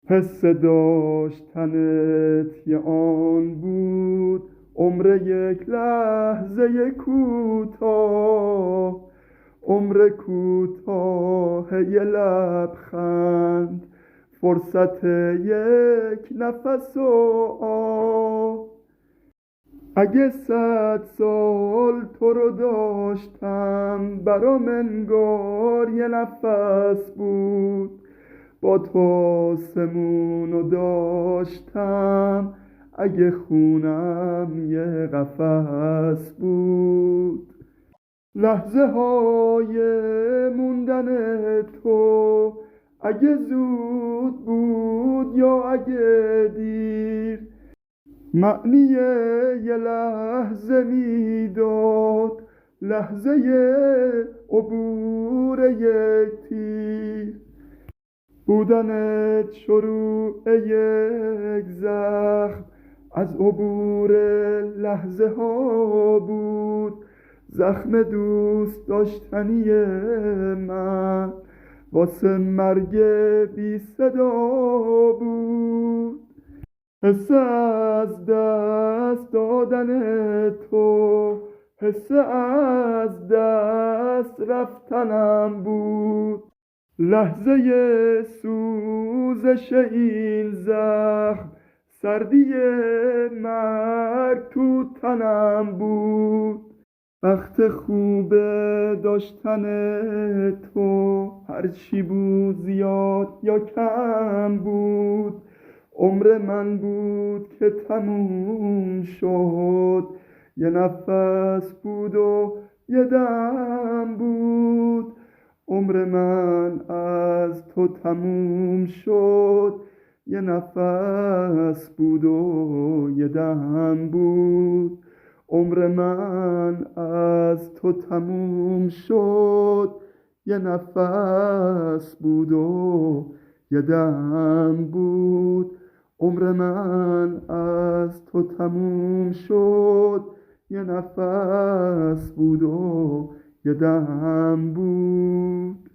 حس داشتنت یه آن بود، عمر یک لحظه کوتاه، عمر کوتاه یه لبخند، فرصت یک نفس و آه. اگه 100 سال تو رو داشتم، برام انگار یه نفس بود. با تو آسمونو داشتم، اگه خونم یه قفس بود. لحظه های موندن تو، اگه زود بود یا اگه دیر، معنی یه لحظه میداد، لحظه عبور یک تیر. بودنت شروع یک زخم، از عبور لحظه ها بود. زخم دوست داشتنی من، واسه مرگ بی صدا بود. حس از دست دادن تو، حس از دست رفتنم بود. لحظه سوزش این زخم، سردی مرگ تو تنم بود. وقت خوب داشتن تو، هرچی بود زیاد یا کم بود. عمر من بود که تموم شد، یه نفس بود و یه دم بود. عمر من از تو تموم شد، یه نفس بود و یه دم بود. عمر من از تو تموم شد، یه نفس بود و یه دم بود. عمر من از تو تموم شد، یه نفس بود و یه دم بود.